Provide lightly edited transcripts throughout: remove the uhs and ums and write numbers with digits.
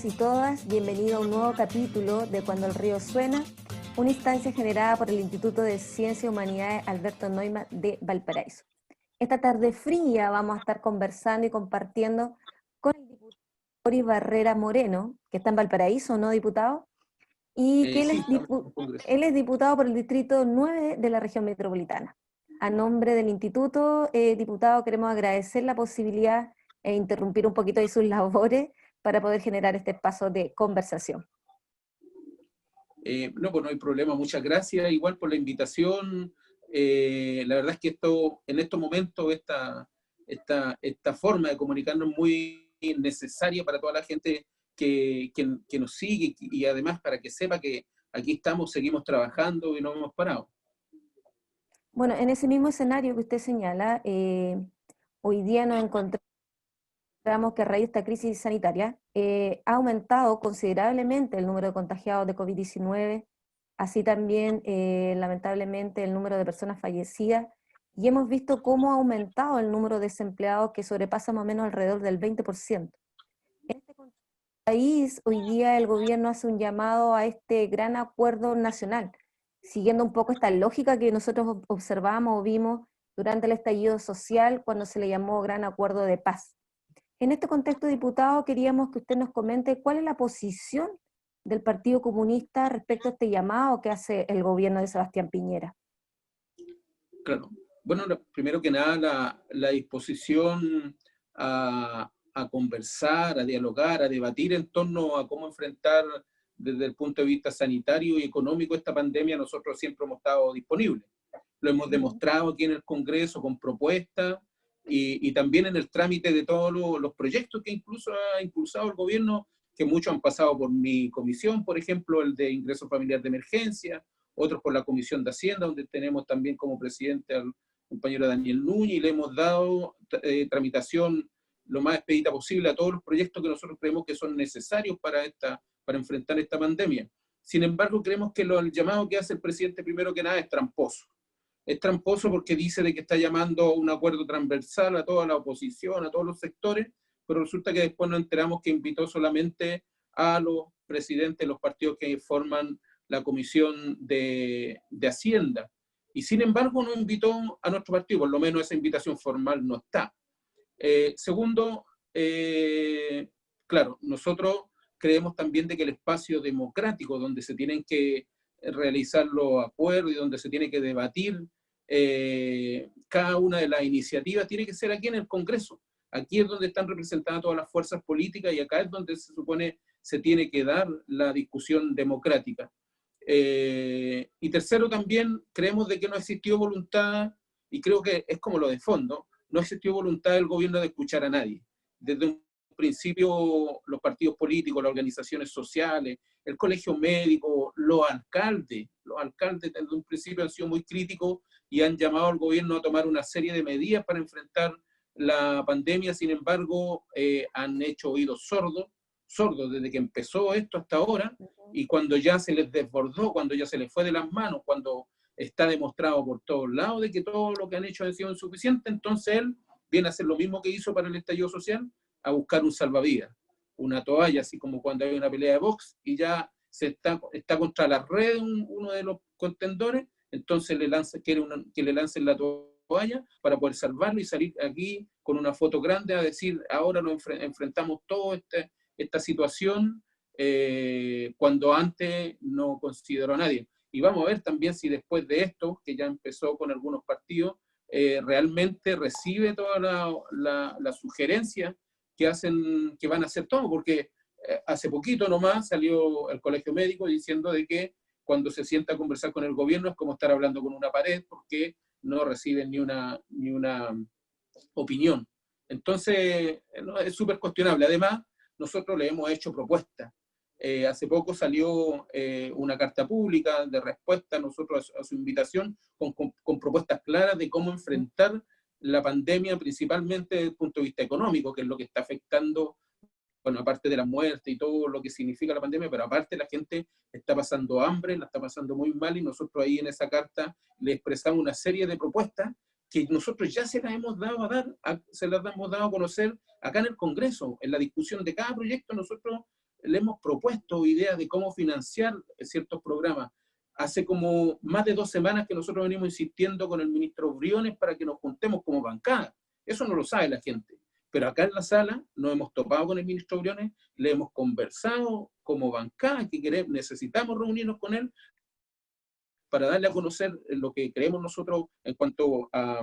todos y todas, bienvenido a un nuevo capítulo de Cuando el río suena, una instancia generada por el Instituto de Ciencias y Humanidades Alberto Neumann de Valparaíso. Esta tarde fría vamos a estar conversando y compartiendo con el diputado Boris Barrera Moreno, que está en Valparaíso, ¿no, diputado? Y que Sí, él es diputado por el Distrito 9 de la región metropolitana. A nombre del instituto, diputado, queremos agradecer la posibilidad e interrumpir un poquito de sus labores para poder generar este espacio de conversación. No, pues no hay problema, muchas gracias igual por la invitación. La verdad es que en estos momentos esta forma de comunicarnos es muy necesaria para toda la gente que nos sigue y además para que sepa que aquí estamos, seguimos trabajando y no hemos parado. Bueno, en ese mismo escenario que usted señala, hoy día nos encontramos que a raíz de esta crisis sanitaria ha aumentado considerablemente el número de contagiados de COVID-19, así también lamentablemente el número de personas fallecidas, y hemos visto cómo ha aumentado el número de desempleados que sobrepasa más o menos alrededor del 20%. En este país, hoy día el gobierno hace un llamado a este gran acuerdo nacional, siguiendo un poco esta lógica que nosotros observamos o vimos durante el estallido social cuando se le llamó Gran Acuerdo de Paz. En este contexto, diputado, queríamos que usted nos comente cuál es la posición del Partido Comunista respecto a este llamado que hace el gobierno de Sebastián Piñera. Claro. Bueno, primero que nada, la disposición a conversar, a dialogar, a debatir en torno a cómo enfrentar desde el punto de vista sanitario y económico esta pandemia, nosotros siempre hemos estado disponibles. Lo hemos demostrado aquí en el Congreso con propuestas y también en el trámite de todos los proyectos que incluso ha impulsado el gobierno, que muchos han pasado por mi comisión, por ejemplo, el de ingreso familiar de emergencia, otros por la Comisión de Hacienda, donde tenemos también como presidente al compañero Daniel Núñez, y le hemos dado tramitación lo más expedita posible a todos los proyectos que nosotros creemos que son necesarios para enfrentar esta pandemia. Sin embargo, creemos que el llamado que hace el presidente, primero que nada, es tramposo. Es tramposo porque dice de que está llamando a un acuerdo transversal a toda la oposición, a todos los sectores, pero resulta que después nos enteramos que invitó solamente a los presidentes de los partidos que forman la Comisión de Hacienda. Y sin embargo no invitó a nuestro partido, por lo menos esa invitación formal no está. Segundo, claro, nosotros creemos también de que el espacio democrático donde se tienen que realizar los acuerdos y donde se tiene que debatir cada una de las iniciativas tiene que ser aquí en el Congreso. Aquí es donde están representadas todas las fuerzas políticas y acá es donde se supone se tiene que dar la discusión democrática. Y tercero, también creemos de que no existió voluntad, y creo que es como lo de fondo, no existió voluntad del gobierno de escuchar a nadie. Desde un principio, los partidos políticos, las organizaciones sociales, el colegio médico, los alcaldes desde un principio han sido muy críticos y han llamado al gobierno a tomar una serie de medidas para enfrentar la pandemia. Sin embargo, han hecho oídos sordos desde que empezó esto hasta ahora, y cuando ya se les desbordó, cuando ya se les fue de las manos, cuando está demostrado por todos lados de que todo lo que han hecho ha sido insuficiente, entonces él viene a hacer lo mismo que hizo para el estallido social, a buscar un salvavidas, una toalla, así como cuando hay una pelea de box y ya está contra la red uno de los contendores, entonces quiere que le lancen la toalla para poder salvarlo y salir aquí con una foto grande a decir, ahora nos enfrentamos todo esta situación, cuando antes no consideró a nadie. Y vamos a ver también si después de esto, que ya empezó con algunos partidos, realmente recibe toda la sugerencia que van a hacer todo, porque hace poquito nomás salió el Colegio Médico diciendo de que cuando se sienta a conversar con el gobierno es como estar hablando con una pared, porque no reciben ni una opinión. Entonces, no, es súper cuestionable. Además, nosotros le hemos hecho propuestas. Hace poco salió una carta pública de respuesta a nosotros a su invitación con propuestas claras de cómo enfrentar la pandemia, principalmente desde el punto de vista económico, que es lo que está afectando, bueno, aparte de la muerte y todo lo que significa la pandemia, pero aparte la gente está pasando hambre, la está pasando muy mal, y nosotros ahí en esa carta le expresamos una serie de propuestas que nosotros ya se las hemos dado se las hemos dado a conocer acá en el Congreso. En la discusión de cada proyecto nosotros le hemos propuesto ideas de cómo financiar ciertos programas. Hace como más de 2 semanas que nosotros venimos insistiendo con el ministro Briones para que nos juntemos como bancada. Eso no lo sabe la gente. Pero acá en la sala nos hemos topado con el ministro Briones, le hemos conversado como bancada que necesitamos reunirnos con él para darle a conocer lo que creemos nosotros en cuanto a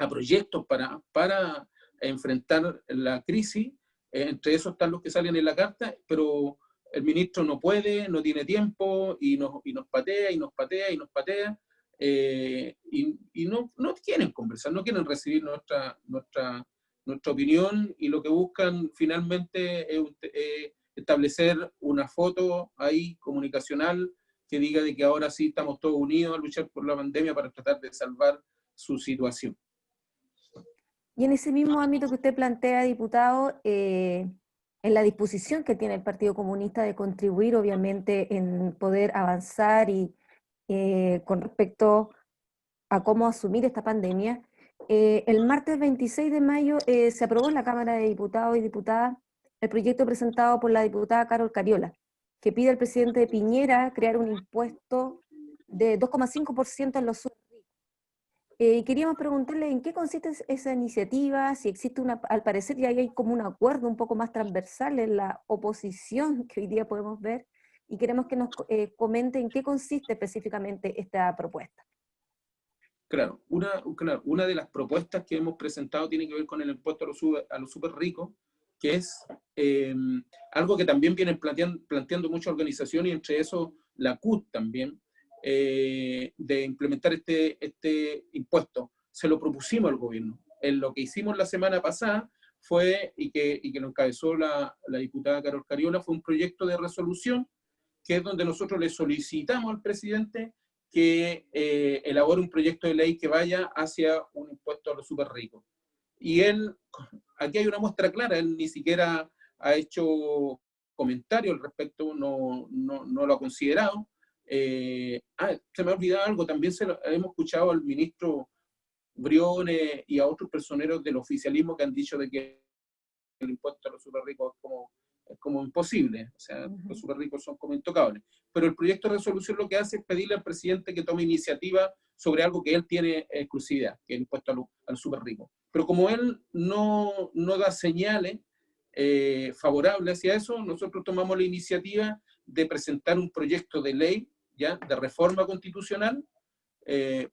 proyectos para enfrentar la crisis. Entre esos están los que salen en la carta, pero el ministro no puede, no tiene tiempo y nos patea y nos patea y nos patea, y no quieren conversar, no quieren recibir nuestra opinión, y lo que buscan finalmente es establecer una foto ahí comunicacional que diga de que ahora sí estamos todos unidos a luchar por la pandemia para tratar de salvar su situación. Y en ese mismo ámbito que usted plantea, diputado, en la disposición que tiene el Partido Comunista de contribuir, obviamente, en poder avanzar y con respecto a cómo asumir esta pandemia, el martes 26 de mayo se aprobó en la Cámara de Diputados y Diputadas el proyecto presentado por la diputada Carol Cariola, que pide al presidente Piñera crear un impuesto de 2,5% en los queríamos preguntarle en qué consiste esa iniciativa, si existe al parecer ya hay como un acuerdo un poco más transversal en la oposición que hoy día podemos ver, y queremos que nos comente en qué consiste específicamente esta propuesta. Claro, una de las propuestas que hemos presentado tiene que ver con el impuesto a los súper ricos, que es algo que también vienen planteando muchas organizaciones, y entre eso la CUT también, de implementar este impuesto. Se lo propusimos al gobierno. En lo que hicimos la semana pasada fue, y que lo encabezó la diputada Carol Cariola, fue un proyecto de resolución, que es donde nosotros le solicitamos al presidente que elabore un proyecto de ley que vaya hacia un impuesto a los súper ricos. Y él, aquí hay una muestra clara, él ni siquiera ha hecho comentarios al respecto, no lo ha considerado. Se me ha olvidado algo, también hemos escuchado al ministro Briones y a otros personeros del oficialismo que han dicho de que el impuesto a los súper ricos es como imposible, o sea, los súper ricos son como intocables. Pero el proyecto de resolución lo que hace es pedirle al presidente que tome iniciativa sobre algo que él tiene exclusividad, que es el impuesto a los súper ricos. Pero como él no da señales favorables hacia eso, nosotros tomamos la iniciativa de presentar un proyecto de ley, ¿ya?, de reforma constitucional,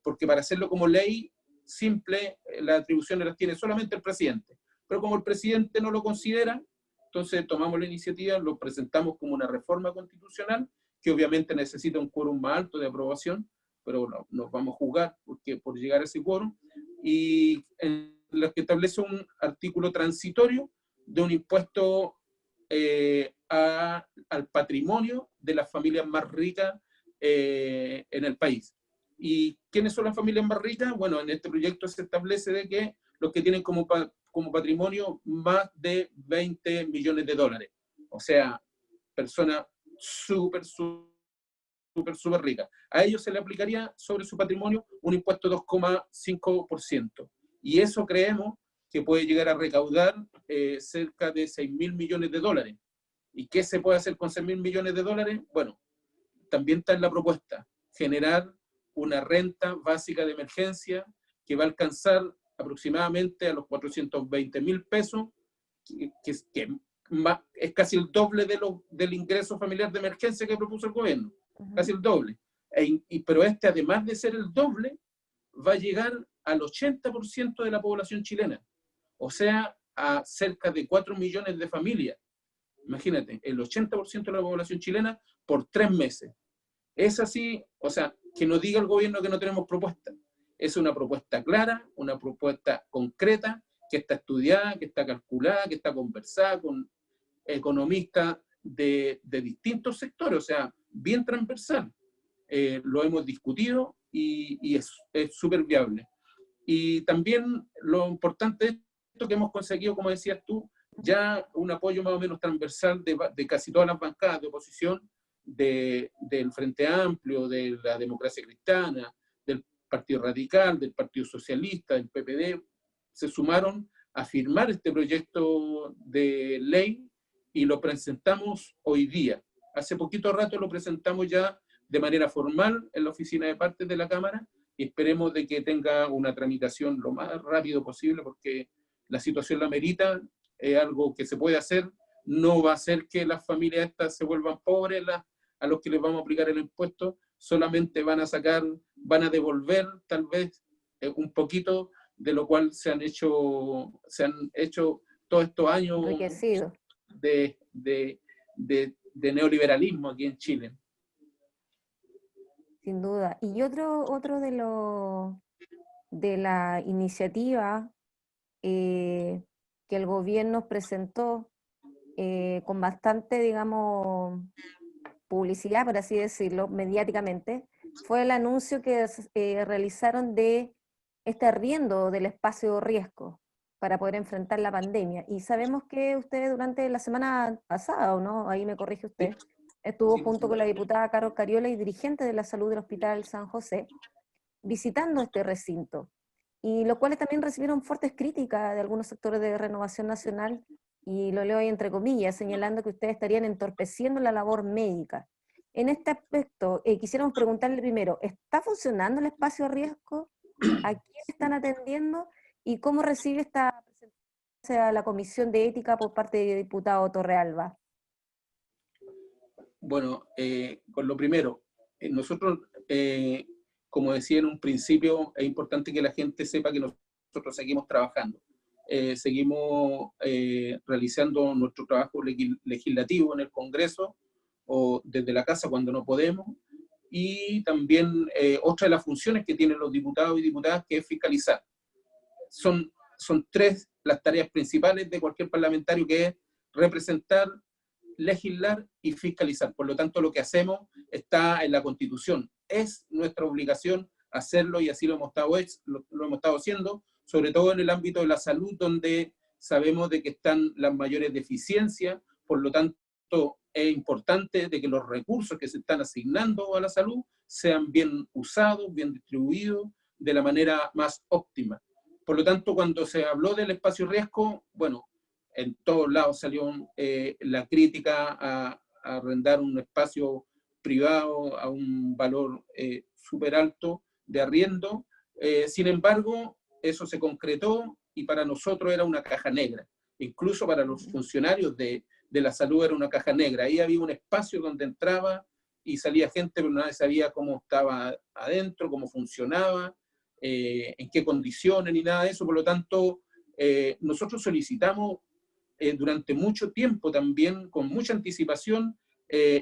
porque para hacerlo como ley simple, las atribuciones las tiene solamente el presidente. Pero como el presidente no lo considera, entonces tomamos la iniciativa, lo presentamos como una reforma constitucional, que obviamente necesita un quórum más alto de aprobación, pero no, nos vamos a jugar por llegar a ese quórum, y en lo que establece un artículo transitorio de un impuesto al patrimonio de las familias más ricas en el país. ¿Y quiénes son las familias más ricas? Bueno, en este proyecto se establece de que los que tienen como patrimonio más de 20 millones de dólares. O sea, personas súper ricas. A ellos se le aplicaría sobre su patrimonio un impuesto de 2,5%. Y eso creemos que puede llegar a recaudar cerca de 6.000 millones de dólares. ¿Y qué se puede hacer con 6.000 millones de dólares? Bueno, también está en la propuesta, generar una renta básica de emergencia que va a alcanzar aproximadamente a los 420.000 pesos, que es casi el doble del ingreso familiar de emergencia que propuso el gobierno, casi el doble. Pero además de ser el doble, va a llegar al 80% de la población chilena, o sea, a cerca de 4 millones de familias. Imagínate, el 80% de la población chilena por 3 meses. Es así, o sea, que no diga el gobierno que no tenemos propuesta. Es una propuesta clara, una propuesta concreta, que está estudiada, que está calculada, que está conversada con economistas de distintos sectores, o sea, bien transversal. Lo hemos discutido y es súper viable. Y también lo importante es esto que hemos conseguido, como decías tú, ya un apoyo más o menos transversal de casi todas las bancadas de oposición, del Frente Amplio, de la Democracia Cristiana, del Partido Radical, del Partido Socialista, del PPD, se sumaron a firmar este proyecto de ley, y lo presentamos hoy día. Hace poquito rato lo presentamos ya de manera formal en la oficina de partes de la Cámara y esperemos de que tenga una tramitación lo más rápido posible porque la situación la amerita, es algo que se puede hacer, no va a hacer que las familias estas se vuelvan pobres a los que les vamos a aplicar el impuesto, solamente van a sacar, van a devolver tal vez un poquito de lo cual se han hecho todos estos años Enriquecido. de neoliberalismo aquí en Chile. Sin duda. Y otro de la iniciativa que el gobierno presentó con bastante, digamos, publicidad, por así decirlo, mediáticamente, fue el anuncio que realizaron de este arriendo del espacio riesgo para poder enfrentar la pandemia. Y sabemos que usted durante la semana pasada, ¿o no? Ahí me corrige usted, estuvo junto con la diputada Carol Cariola y dirigente de la salud del Hospital San José, visitando este recinto. Y los cuales también recibieron fuertes críticas de algunos sectores de Renovación Nacional, y lo leo ahí entre comillas, señalando que ustedes estarían entorpeciendo la labor médica. En este aspecto, quisiéramos preguntarle primero, ¿está funcionando el espacio riesgo? ¿A quién están atendiendo? ¿Y cómo recibe esta presentación a la Comisión de Ética por parte del diputado Torrealba? Bueno, con lo primero, nosotros, como decía en un principio, es importante que la gente sepa que nosotros seguimos trabajando. Seguimos realizando nuestro trabajo legislativo en el Congreso o desde la casa cuando no podemos. Y también otra de las funciones que tienen los diputados y diputadas, que es fiscalizar. Son tres las tareas principales de cualquier parlamentario, que es representar, legislar y fiscalizar. Por lo tanto, lo que hacemos está en la Constitución. Es nuestra obligación hacerlo y así lo hemos estado haciendo, sobre todo en el ámbito de la salud, donde sabemos de que están las mayores deficiencias. Por lo tanto, es importante de que los recursos que se están asignando a la salud sean bien usados, bien distribuidos, de la manera más óptima. Por lo tanto, cuando se habló del espacio riesgo, bueno, en todos lados salió la crítica a arrendar un espacio privado a un valor súper alto de arriendo. Sin embargo, eso se concretó y para nosotros era una caja negra. Incluso para los funcionarios de la salud era una caja negra. Ahí había un espacio donde entraba y salía gente, pero nadie sabía cómo estaba adentro, cómo funcionaba, en qué condiciones, ni nada de eso. Por lo tanto, nosotros solicitamos durante mucho tiempo también, con mucha anticipación,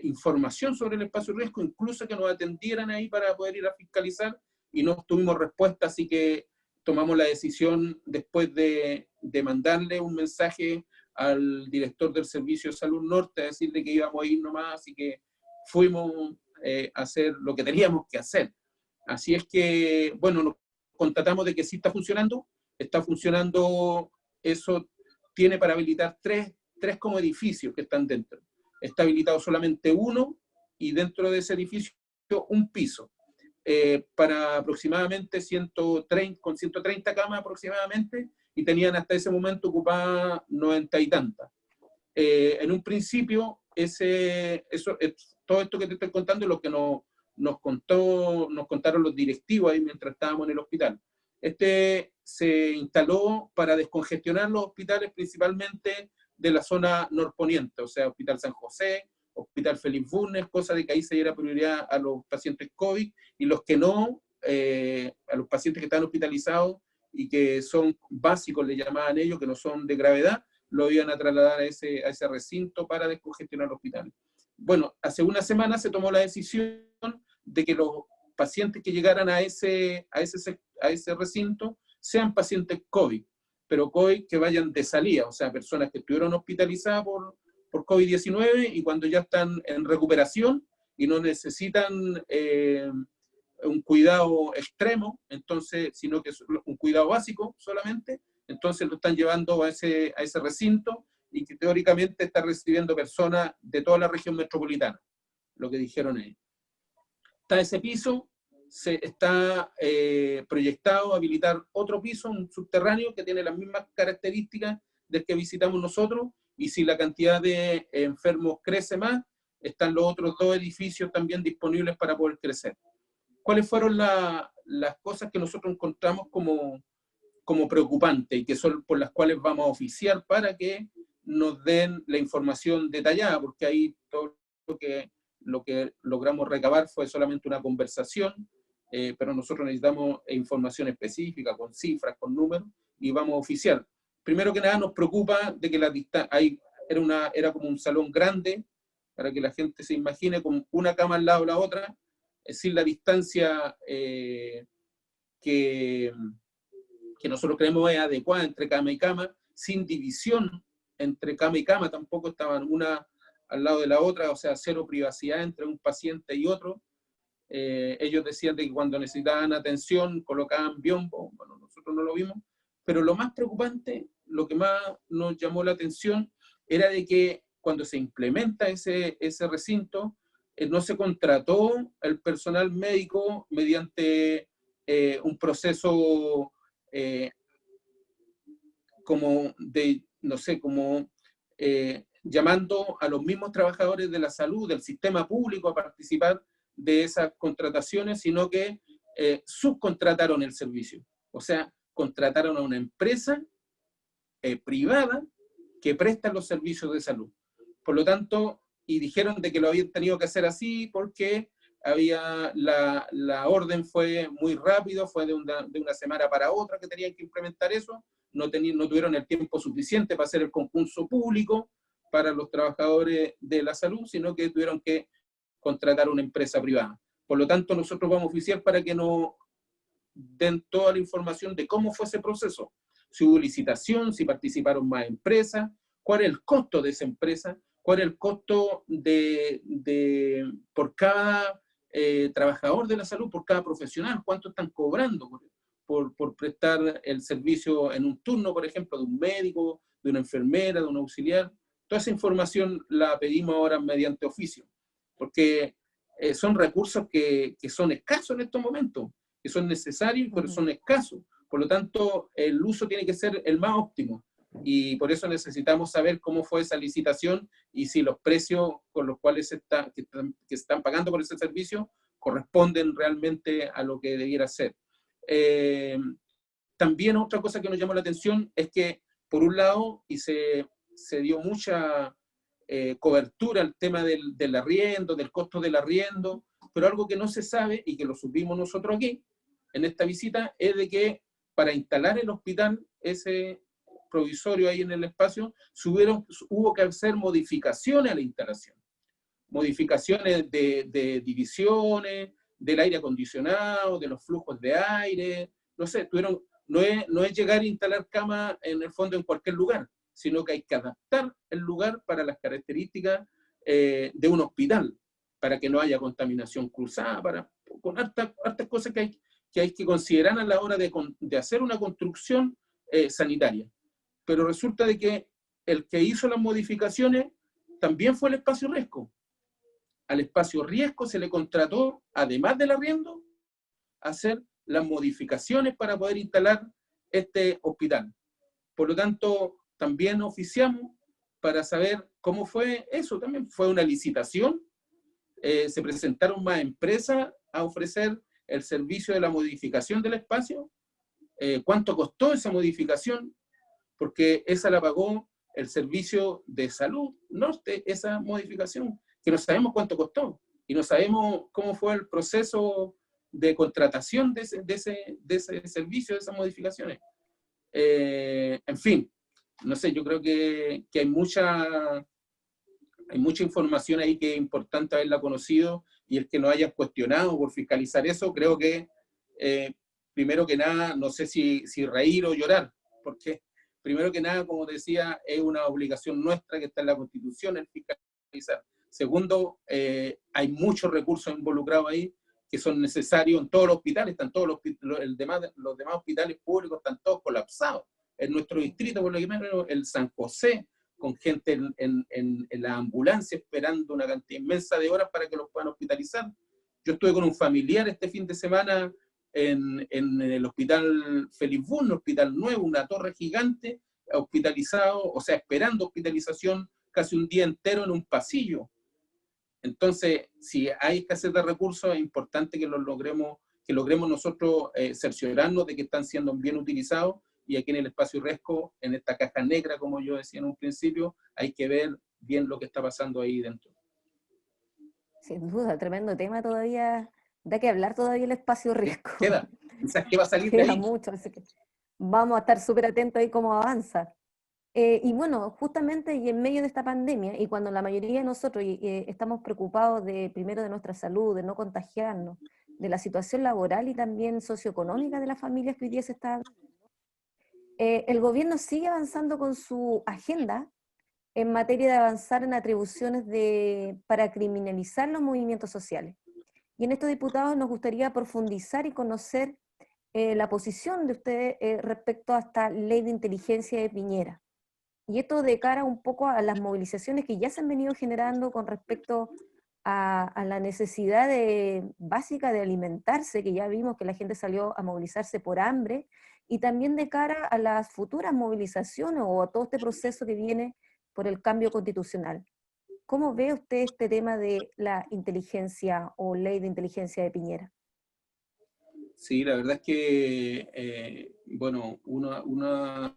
información sobre el espacio riesgo, incluso que nos atendieran ahí para poder ir a fiscalizar, y no tuvimos respuesta, así que tomamos la decisión después de mandarle un mensaje al director del Servicio de Salud Norte a decirle que íbamos a ir nomás, así que fuimos a hacer lo que teníamos que hacer. Así es que, bueno, nos constatamos de que sí está funcionando eso. Tiene para habilitar tres como edificios que están dentro. Está habilitado solamente uno y dentro de ese edificio un piso. Para aproximadamente 130 camas aproximadamente, y tenían hasta ese momento ocupadas 90 y tantas. En un principio, todo esto que te estoy contando es lo que nos contaron los directivos ahí mientras estábamos en el hospital. Se instaló para descongestionar los hospitales principalmente de la zona norponiente, o sea, Hospital San José, Hospital Félix Bulnes, cosa de que ahí se diera prioridad a los pacientes COVID, y los que no, a los pacientes que están hospitalizados y que son básicos, le llamaban ellos, que no son de gravedad, lo iban a trasladar a ese recinto para descongestionar los hospitales. Bueno, hace una semana se tomó la decisión de que los pacientes que llegaran a ese recinto sean pacientes COVID, pero COVID que vayan de salida, o sea, personas que estuvieron hospitalizadas por COVID-19 y cuando ya están en recuperación y no necesitan un cuidado extremo, entonces, sino que es un cuidado básico solamente, entonces lo están llevando a ese recinto, y que teóricamente está recibiendo personas de toda la región metropolitana, lo que dijeron ellos. Está ese piso, se está proyectado habilitar otro piso, un subterráneo, que tiene las mismas características del que visitamos nosotros, y si la cantidad de enfermos crece más, están los otros 2 edificios también disponibles para poder crecer. ¿Cuáles fueron las cosas que nosotros encontramos como preocupantes y que son por las cuales vamos a oficiar para que nos den la información detallada? Porque ahí todo lo que logramos recabar fue solamente una conversación, pero nosotros necesitamos información específica, con cifras, con números, y vamos a oficiar. Primero que nada nos preocupa de que la distancia, era como un salón grande, para que la gente se imagine, con una cama al lado de la otra, sin la distancia que nosotros creemos es adecuada entre cama y cama, sin división entre cama y cama, tampoco estaban una al lado de la otra, o sea, cero privacidad entre un paciente y otro. Ellos decían de que cuando necesitaban atención colocaban biombo, bueno, nosotros no lo vimos, pero lo más preocupante, lo que más nos llamó la atención, era de que cuando se implementa ese recinto, no se contrató el personal médico mediante un proceso como de, no sé, como llamando a los mismos trabajadores de la salud, del sistema público a participar de esas contrataciones, sino que subcontrataron el servicio. O sea, contrataron a una empresa privada que presta los servicios de salud. Por lo tanto, y dijeron de que lo habían tenido que hacer así porque la orden fue muy rápido, fue de una semana para otra que tenían que implementar eso, no tuvieron el tiempo suficiente para hacer el concurso público para los trabajadores de la salud, sino que tuvieron que contratar una empresa privada. Por lo tanto, nosotros vamos a oficiar para que nos den toda la información de cómo fue ese proceso, si hubo licitación, si participaron más empresas, cuál es el costo de esa empresa, cuál es el costo por cada trabajador de la salud, por cada profesional, cuánto están cobrando por prestar el servicio en un turno, por ejemplo, de un médico, de una enfermera, de un auxiliar. Toda esa información la pedimos ahora mediante oficio, porque son recursos que son escasos en estos momentos, que son necesarios, pero son escasos. Por lo tanto, el uso tiene que ser el más óptimo. Y por eso necesitamos saber cómo fue esa licitación y si los precios con los cuales se están pagando por ese servicio corresponden realmente a lo que debiera ser. También otra cosa que nos llamó la atención es que, por un lado, y se dio mucha cobertura al tema del arriendo, del costo del arriendo, pero algo que no se sabe y que lo supimos nosotros aquí, en esta visita, es de que para instalar el hospital, ese provisorio ahí en el espacio, hubo que hacer modificaciones a la instalación. Modificaciones de divisiones, del aire acondicionado, de los flujos de aire, no sé, no es llegar a instalar camas en el fondo en cualquier lugar, sino que hay que adaptar el lugar para las características de un hospital, para que no haya contaminación cruzada, con hartas cosas que hay que considerar a la hora de hacer una construcción sanitaria. Pero resulta de que el que hizo las modificaciones también fue el espacio Riesco. Al espacio Riesco se le contrató, además del arriendo, hacer las modificaciones para poder instalar este hospital. Por lo tanto, también oficiamos para saber cómo fue eso. También fue una licitación, se presentaron más empresas a ofrecer el servicio de la modificación del espacio, cuánto costó esa modificación, porque esa la pagó el Servicio de Salud Norte, esa modificación, que no sabemos cuánto costó, y no sabemos cómo fue el proceso de contratación de ese servicio, de esas modificaciones. En fin, no sé, yo creo que hay mucha información ahí que es importante haberla conocido, y el que no hayan cuestionado por fiscalizar eso, creo que primero que nada, no sé si reír o llorar, porque primero que nada, como decía, es una obligación nuestra que está en la Constitución el fiscalizar. Segundo, hay muchos recursos involucrados ahí que son necesarios en todos los hospitales, están todos los demás hospitales públicos están todos colapsados. En nuestro distrito, por lo menos el San José, con gente en la ambulancia esperando una cantidad inmensa de horas para que los puedan hospitalizar. Yo estuve con un familiar este fin de semana en el hospital Félix Bulnes, un hospital nuevo, una torre gigante, hospitalizados, o sea, esperando hospitalización casi un día entero en un pasillo. Entonces, si hay escasez de recursos, es importante que logremos nosotros cerciorarnos de que están siendo bien utilizados, y aquí en el espacio Resco, en esta caja negra, como yo decía en un principio, hay que ver bien lo que está pasando ahí dentro. Sin duda, tremendo tema todavía, da que hablar todavía el espacio Riesgo. Queda, quizás qué va a salir de Queda ahí. mucho, así que vamos a estar súper atentos ahí cómo avanza. Y bueno, justamente y en medio de esta pandemia, y cuando la mayoría de nosotros estamos preocupados primero de nuestra salud, de no contagiarnos, de la situación laboral y también socioeconómica de las familias que hoy día se está, el gobierno sigue avanzando con su agenda en materia de avanzar en atribuciones para criminalizar los movimientos sociales. Y en estos diputados nos gustaría profundizar y conocer la posición de ustedes respecto a esta ley de inteligencia de Piñera. Y esto de cara un poco a las movilizaciones que ya se han venido generando con respecto a la necesidad básica de alimentarse, que ya vimos que la gente salió a movilizarse por hambre, y también de cara a las futuras movilizaciones o a todo este proceso que viene por el cambio constitucional. ¿Cómo ve usted este tema de la inteligencia o ley de inteligencia de Piñera? Sí, la verdad es que, bueno, uno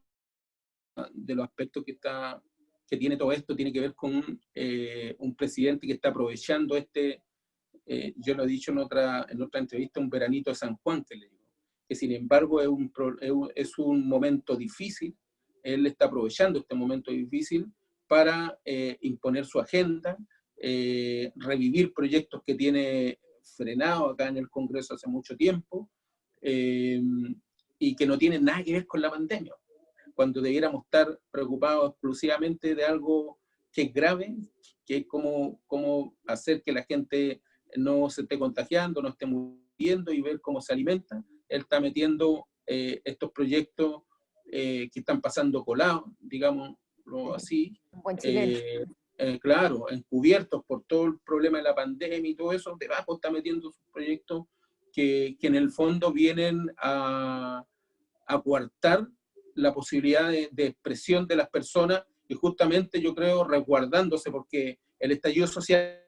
de los aspectos que tiene todo esto tiene que ver con un presidente que está aprovechando yo lo he dicho en otra entrevista, un veranito de San Juan, que le digo, que sin embargo es un momento difícil. Él está aprovechando este momento difícil para imponer su agenda, revivir proyectos que tiene frenados acá en el Congreso hace mucho tiempo, y que no tienen nada que ver con la pandemia, cuando debiéramos estar preocupados exclusivamente de algo que es grave, que es cómo hacer que la gente no se esté contagiando, no esté muriendo, y ver cómo se alimenta. Él está metiendo estos proyectos que están pasando colados, digámoslo así, Un buen chileno. claro, encubiertos por todo el problema de la pandemia y todo eso. Debajo está metiendo sus proyectos que en el fondo vienen a coartar la posibilidad de expresión de las personas, y justamente yo creo resguardándose, porque el estallido social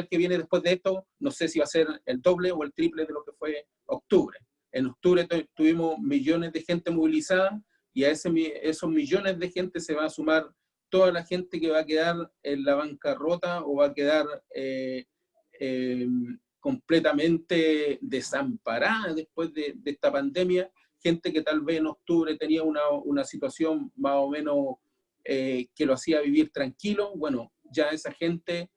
que viene después de esto, no sé si va a ser el doble o el triple de lo que fue octubre. En octubre tuvimos millones de gente movilizada, y a esos millones de gente se va a sumar toda la gente que va a quedar en la bancarrota o va a quedar completamente desamparada después de esta pandemia. Gente que tal vez en octubre tenía una situación más o menos que lo hacía vivir tranquilo. Bueno, ya esa gente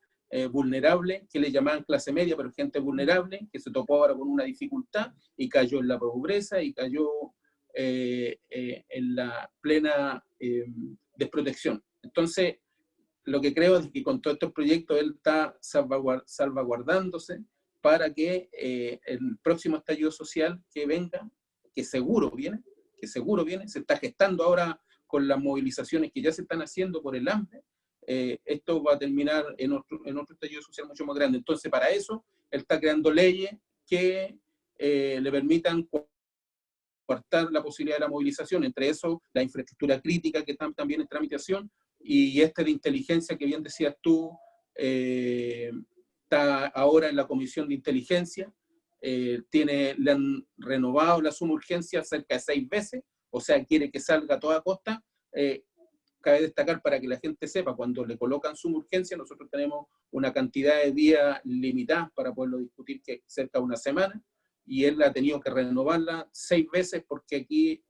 vulnerable, que le llamaban clase media, pero gente vulnerable, que se topó ahora con una dificultad y cayó en la pobreza y cayó en la plena desprotección. Entonces, lo que creo es que con todos estos proyectos él está salvaguardándose para que el próximo estallido social que venga, que seguro viene, se está gestando ahora con las movilizaciones que ya se están haciendo por el hambre, esto va a terminar en otro estallido social mucho más grande. Entonces, para eso, él está creando leyes que le permitan coartar la posibilidad de la movilización, entre eso la infraestructura crítica que está también en tramitación, y de inteligencia que bien decías tú, está ahora en la Comisión de Inteligencia, le han renovado la suma urgencia cerca de 6 veces, o sea, quiere que salga a toda costa. Cabe destacar, para que la gente sepa, cuando le colocan suma urgencia, nosotros tenemos una cantidad de días limitadas para poderlo discutir, que es cerca de una semana, y él ha tenido que renovarla 6 veces porque aquí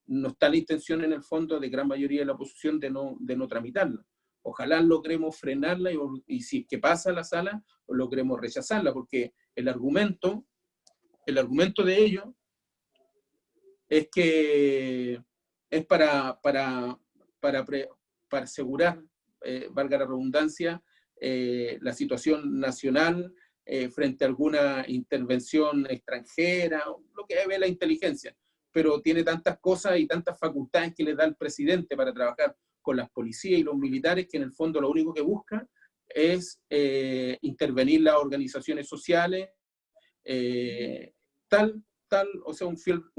no está la intención en el fondo de gran mayoría de la oposición de no tramitarla. Ojalá logremos frenarla, y si es que pasa a la sala, logremos rechazarla, porque el argumento de ellos es que es para asegurar, valga la redundancia, la situación nacional frente a alguna intervención extranjera, lo que ve la inteligencia, pero tiene tantas cosas y tantas facultades que le da el presidente para trabajar con las policías y los militares, que en el fondo lo único que busca es intervenir las organizaciones sociales, o sea, un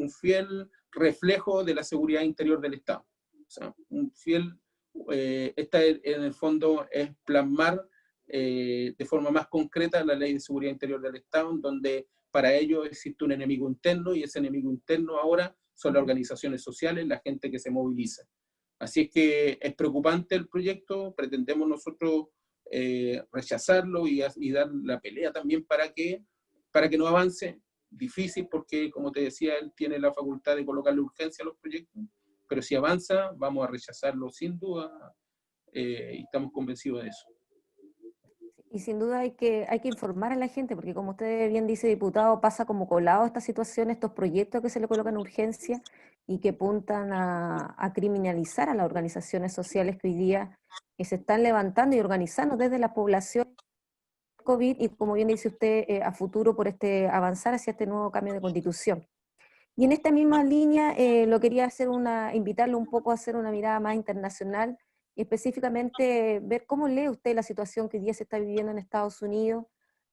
fiel reflejo de la seguridad interior del Estado. sea, un fiel, esta en el fondo es plasmar de forma más concreta la Ley de Seguridad Interior del Estado, en donde para ello existe un enemigo interno, y ese enemigo interno ahora son las organizaciones sociales, la gente que se moviliza. Así es que es preocupante el proyecto, pretendemos nosotros rechazarlo y dar la pelea también para que no avance. Difícil porque, como te decía, él tiene la facultad de colocarle urgencia a los proyectos, pero si avanza, vamos a rechazarlo sin duda, y estamos convencidos de eso. Y sin duda hay que informar a la gente, porque como usted bien dice, diputado, pasa como colado esta situación, estos proyectos que se le colocan urgencia y que apuntan a criminalizar a las organizaciones sociales que hoy día se están levantando y organizando desde la población COVID y, como bien dice usted, a futuro por avanzar hacia este nuevo cambio de constitución. Y en esta misma línea, lo quería hacer invitarlo un poco a hacer una mirada más internacional, específicamente ver cómo lee usted la situación que hoy día se está viviendo en Estados Unidos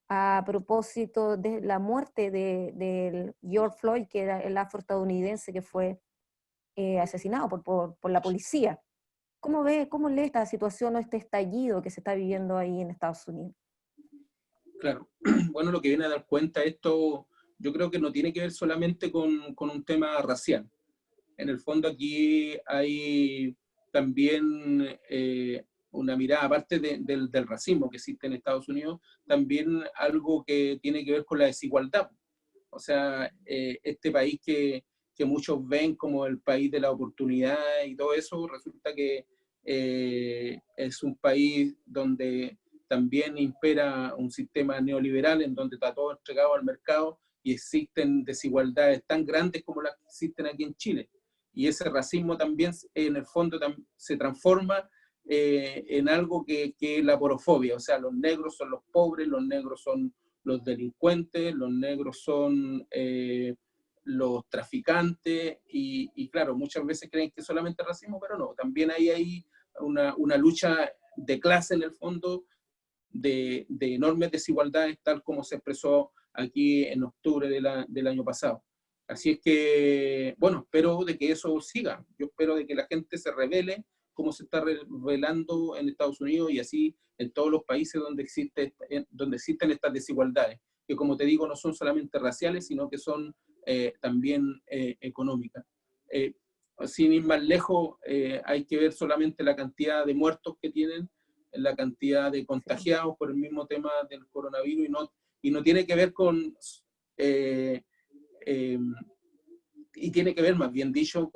a propósito de la muerte de George Floyd, que era el afroestadounidense que fue asesinado por la policía. Cómo lee esta situación o este estallido que se está viviendo ahí en Estados Unidos? Claro, bueno, lo que viene a dar cuenta esto, yo creo que no tiene que ver solamente con un tema racial. En el fondo aquí hay también una mirada, aparte del racismo que existe en Estados Unidos, también algo que tiene que ver con la desigualdad. O sea, este país que muchos ven como el país de la oportunidad y todo eso, resulta que es un país donde también impera un sistema neoliberal en donde está todo entregado al mercado y existen desigualdades tan grandes como las que existen aquí en Chile. Y ese racismo también en el fondo se transforma en algo que es la porofobia. O sea, los negros son los pobres, los negros son los delincuentes, los negros son los traficantes, y claro, muchas veces creen que solamente racismo, pero no, también hay una lucha de clase en el fondo, de enormes desigualdades, tal como se expresó aquí en octubre del año pasado. Así es que, bueno, espero de que eso siga. Yo espero de que la gente se rebele como se está rebelando en Estados Unidos y así en todos los países donde existen estas desigualdades, que como te digo, no son solamente raciales, sino que son también económicas. Sin ir más lejos, hay que ver solamente la cantidad de muertos que tienen, la cantidad de contagiados por el mismo tema del coronavirus, y no tiene que ver con, eh, eh, y tiene que ver, más bien dicho,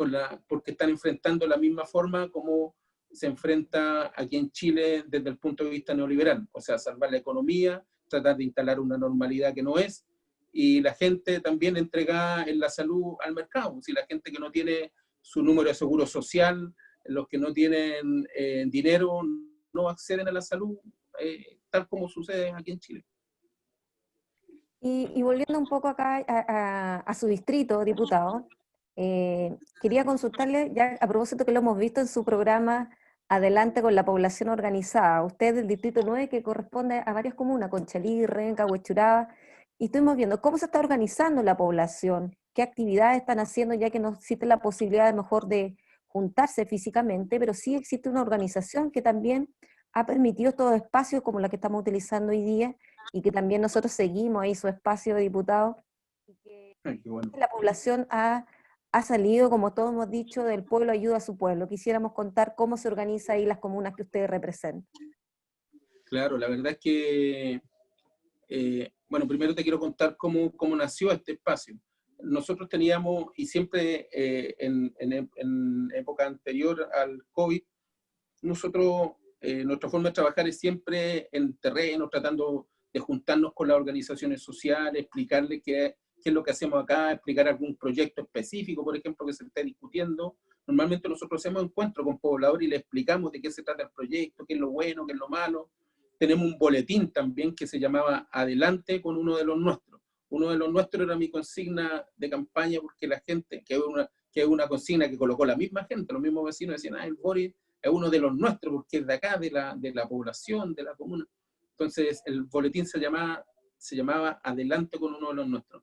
porque están enfrentando la misma forma como se enfrenta aquí en Chile desde el punto de vista neoliberal, o sea, salvar la economía, tratar de instalar una normalidad que no es, y la gente también entregada en la salud al mercado. Si la gente que no tiene su número de seguro social, los que no tienen dinero, no acceden a la salud, tal como sucede aquí en Chile. Y volviendo un poco acá a su distrito, diputado, quería consultarle, ya a propósito que lo hemos visto en su programa Adelante con la Población Organizada, usted del Distrito 9 que corresponde a varias comunas, Conchalí, Renca, Huechuraba, y estuvimos viendo cómo se está organizando la población, qué actividades están haciendo, ya que no existe la posibilidad de mejor de juntarse físicamente, pero sí existe una organización que también ha permitido estos espacios como la que estamos utilizando hoy día, y que también nosotros seguimos ahí su espacio de diputado, y que Ay, qué bueno. la población ha salido, como todos hemos dicho, del pueblo ayuda a su pueblo. Quisiéramos contar cómo se organiza ahí las comunas que ustedes representan. Claro, la verdad es que, bueno, primero te quiero contar cómo nació este espacio. Nosotros teníamos, y siempre en época anterior al COVID, nuestra forma de trabajar es siempre en terreno, tratando de juntarnos con las organizaciones sociales, explicarles qué es lo que hacemos acá, explicar algún proyecto específico, por ejemplo, que se esté discutiendo. Normalmente nosotros hacemos encuentros con pobladores y les explicamos de qué se trata el proyecto, qué es lo bueno, qué es lo malo. Tenemos un boletín también que se llamaba Adelante con uno de los nuestros. Uno de los nuestros era mi consigna de campaña, porque la gente, que es una consigna que colocó la misma gente, los mismos vecinos decían, el Boris es uno de los nuestros, porque es de acá, de la población, de la comuna. Entonces el boletín se llamaba Adelante con uno de los nuestros.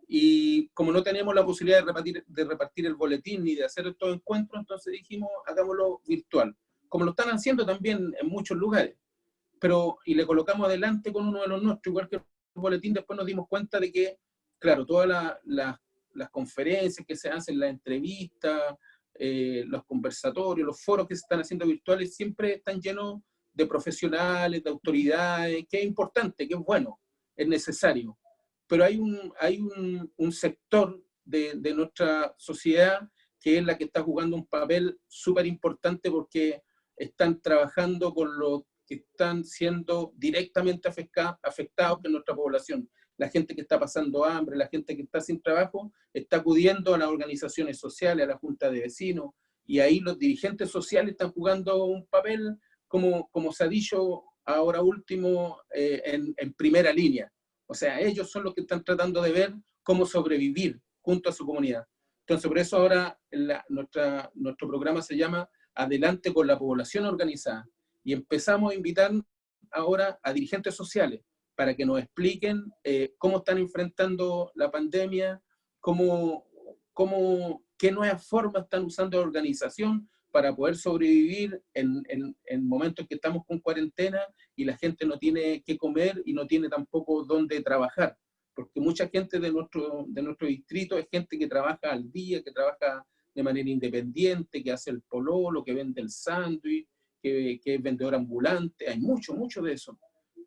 Y como no teníamos la posibilidad de repartir el boletín ni de hacer estos encuentros, entonces dijimos, hagámoslo virtual, como lo están haciendo también en muchos lugares. Y le colocamos adelante con uno de los nuestros, igual que el boletín. Después nos dimos cuenta de que, claro, todas las conferencias que se hacen, las entrevistas, los conversatorios, los foros que se están haciendo virtuales, siempre están llenos de profesionales, de autoridades, que es importante, que es bueno, es necesario. Pero hay un sector de nuestra sociedad que es la que está jugando un papel súper importante, porque están trabajando con los que están siendo directamente afectados, que es nuestra población. La gente que está pasando hambre, la gente que está sin trabajo, está acudiendo a las organizaciones sociales, a la junta de vecinos, y ahí los dirigentes sociales están jugando un papel, como se ha dicho ahora último, en primera línea. O sea, ellos son los que están tratando de ver cómo sobrevivir junto a su comunidad. Entonces, por eso ahora nuestro programa se llama Adelante con la población organizada. Y empezamos a invitar ahora a dirigentes sociales para que nos expliquen cómo están enfrentando la pandemia, qué nuevas formas están usando la organización para poder sobrevivir en momentos en que estamos con cuarentena y la gente no tiene qué comer y no tiene tampoco dónde trabajar. Porque mucha gente de nuestro distrito es gente que trabaja al día, que trabaja de manera independiente, que hace el pololo, que vende el sándwich, que es vendedor ambulante. Hay mucho de eso.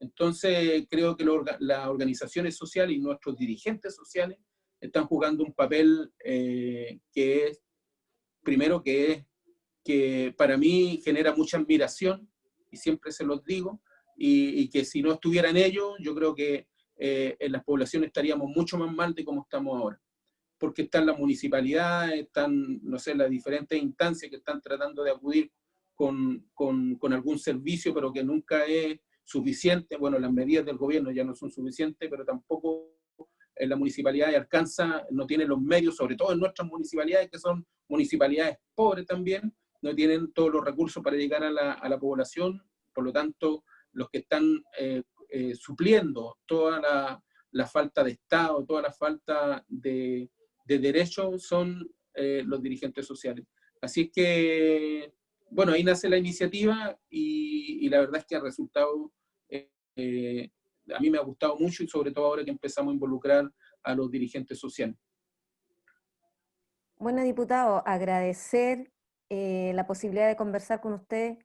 Entonces creo que las organizaciones sociales y nuestros dirigentes sociales están jugando un papel que es, primero, que para mí genera mucha admiración, y siempre se los digo, y que si no estuvieran ellos, yo creo que en las poblaciones estaríamos mucho más mal de como estamos ahora, porque están las municipalidades, están, no sé, las diferentes instancias que están tratando de acudir con algún servicio, pero que nunca es suficiente. Bueno, las medidas del gobierno ya no son suficientes, pero tampoco en la municipalidad alcanza, no tienen los medios, sobre todo en nuestras municipalidades, que son municipalidades pobres también, no tienen todos los recursos para llegar a la población. Por lo tanto, los que están supliendo toda la falta de Estado, toda la falta de derechos son los dirigentes sociales. Así es que, bueno, ahí nace la iniciativa y la verdad es que ha resultado, a mí me ha gustado mucho, y sobre todo ahora que empezamos a involucrar a los dirigentes sociales. Bueno, diputado, agradecer la posibilidad de conversar con usted,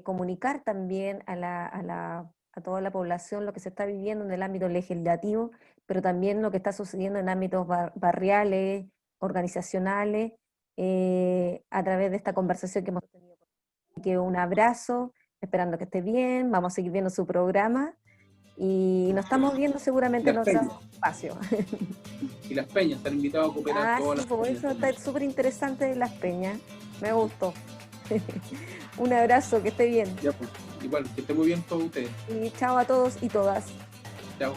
comunicar también a toda la población lo que se está viviendo en el ámbito legislativo, pero también lo que está sucediendo en ámbitos barriales, organizacionales, a través de esta conversación que hemos tenido. Así que un abrazo, esperando que esté bien, vamos a seguir viendo su programa y nos estamos viendo seguramente en otro espacio. Y las peñas están invitados a cooperar. Sí, por eso está súper interesante las peñas, me gustó. Un abrazo, que esté bien. Ya, pues, igual, que esté muy bien todos ustedes. Y chao a todos y todas. Chao.